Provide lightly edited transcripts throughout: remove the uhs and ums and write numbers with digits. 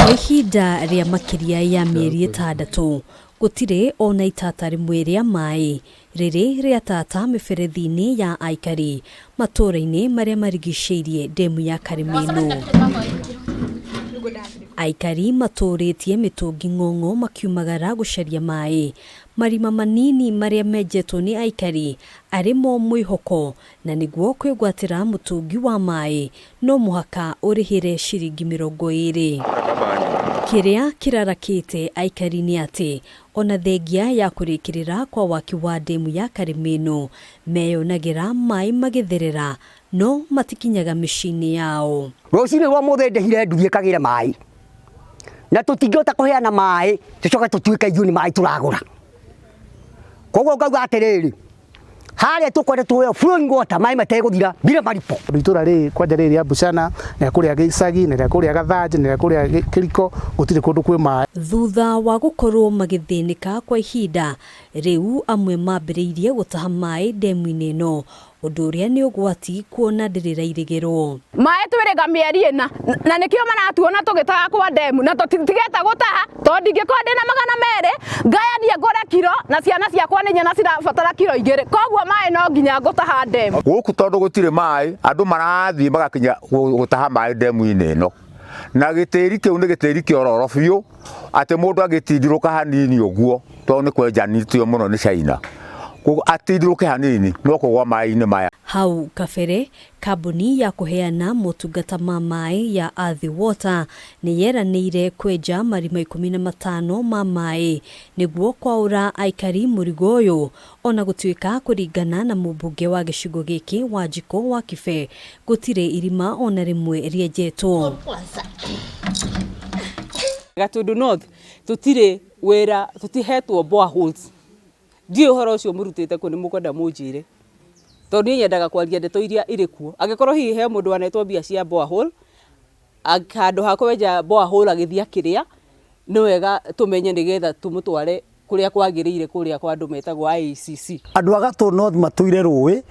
Kwa ihinda rĩa makiria ya mĩeri 6 gũtirĩ ona itata rĩmwe rĩa maĩ rĩrĩ rĩatata mĩberethi-inĩ ya Aikari matũũra-inĩ marĩa marigicĩirie ndemu ya Karĩmĩnũ. Aikari matũũrĩtie mĩtũngi ng'ong'o makiumagara gũcaria maĩ, marima manini marĩa menjetwo nĩ aikari arimo mwĩhoko, na nĩguo kwĩgwatĩra mũtũngi wa maĩ no mũhaka ũrĩhĩre ciringi 20. Kĩrĩa kĩrarakĩte aikari nĩ atĩ ona thengia ya kũrĩkĩrĩra kwa waki wa ndemu ya Karĩmĩnũ meyonagĩra maĩ magĩtherera no matikinyaga mĩciĩ-inĩ yao. Rũcinĩ rwa mũthĩ ndehire nduthi ĩkagĩre maĩ na tũtingĩhota kũheana maĩ tũcoke tũtuĩke ithuĩ nĩ maĩ tũragũra. Koguo ngauga atĩrĩrĩ, harĩa tũkwenda tuoyo flowing water maĩ mategũthira bila maripo. Itũra rĩ kwanja rĩ rĩa Bucana na kũrĩa Gĩcagi na kũrĩa Gathanji na kũrĩa Kĩriko gũtirĩ kũndũ kwĩ maĩ. Thutha wa gũkorwo magĩthĩnĩka kwa ihinda, rĩu amwe mambĩrĩirie gũtaha maĩ ndemu-inĩ ĩno, ũndũ ũrĩa nĩ ũgwati kuona ndĩrĩrairĩgĩrwo. Maĩ twĩrĩga mĩeri ĩna na nĩkĩo maratuona tũgĩtaha kwa ndemu na tũtigeta gũtaha tondũ ndingĩkorwo ndĩna 200 ngayanie ngũre kiro na ciana ciakwa nĩ nyana cirabatara kiro 2. Koguo maĩ no nginya ngũtaha ndemu. Gũkũ tondũ gũtirĩ maĩ andũ marathiĩ magakinya gũtaha maĩ ndemu-inĩ ĩno, na gĩtĩri kĩu nĩ gĩtĩri kĩororo biũ atĩ mũndũ agĩtindirũka hanini ũguo tondũ nĩ kwenjanĩtio mũno nĩ China. Atindirũke hanini no kũgwa maĩ-inĩ maya. Hau kabere, kambuni ya kũheana motungata ma maĩ ya Athi Water nĩ yeranĩire kwenja marima 15 ma maĩ nĩguo kwaũra aikari mũrigo ũyũ, ona gũtuĩka kũringana na mũmbunge wa gĩcigo gĩkĩ Wanjikũ wa Kibe gũtirĩ irima ona rĩmwe rĩenjetwo. Gatundu North tutirĩ wĩra, tutihetwo boreholes. Ndiũ horo ũcio mũrutĩte kũ nĩ mũkwenda mũnjĩre, tondũ nyendaga kwaria ndeto iria irĩ kuo. Angĩkorwo hihi he mũndũ wanetwo mbia cia borehole, handũ ha kwenja borehole agĩthiĩ akĩrĩa, nĩ wega tũmenye nĩgetha tũmũtware kũrĩa kwagĩrĩire kũrĩa kwa andũ metagwo IECC. Andũ a Gatundu North matũire rũĩ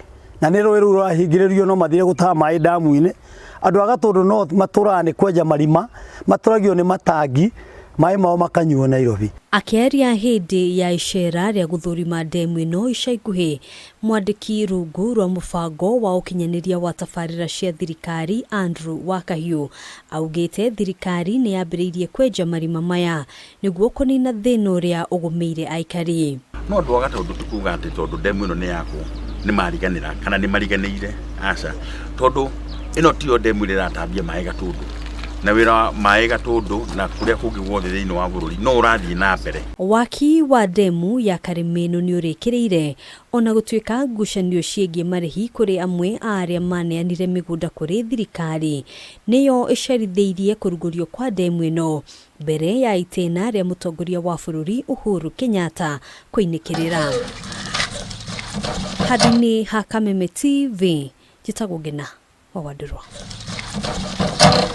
na nĩ rũĩ rũu rwahingĩrĩrio no mathire gũtaha maĩ damu-inĩ. Andũ a Gatundu North matũraga nĩ kwenja marima, matũragio nĩ matangi, maĩ mao makanyuo Nairobi. Akĩaria hĩndĩ ya icera rĩa gũthũrima ndemu ĩno ica ikuhĩ, mwandĩki rungu rwa mũbango wa ũkinyanĩria wa tabarĩra cia thirikari Andrew Wakahiũ augĩte thirikari nĩ yambĩrĩirie kwenja marima maya nĩguo kũnina thĩna ũrĩa ũgũmĩire aikari. No andũ a Gatundu tukuga atĩ tondũ ndemu ĩno nĩ yakwo nĩ mariganĩra kana nĩ mariganĩire, aca, tondũ ĩno tiyo ndemu ĩrĩa ĩratambia maĩ Gatundu na wĩra maĩ Gatundu na kũrĩa kũngĩ guothe thĩinĩ wa bũrũri no ũrathiĩ na mbere. Waki wa ndemu ya Karĩmĩnũ nĩ ũrĩkĩrĩire ona gũtuĩka ngucanio ciĩgiĩ marĩhi kũrĩ amwe a arĩa maneanire mĩgũnda kũrĩ thirikari nĩyo ĩcerithĩirie kũrugũrio kwa ndemu ĩno mbere ya itĩna rĩa mũtongoria wa bũrũri Uhuru Kenyatta kũinĩkĩrĩra. Handũ-inĩ ha Kameme TV, njĩtagwo Ngina wa Wandĩrwa.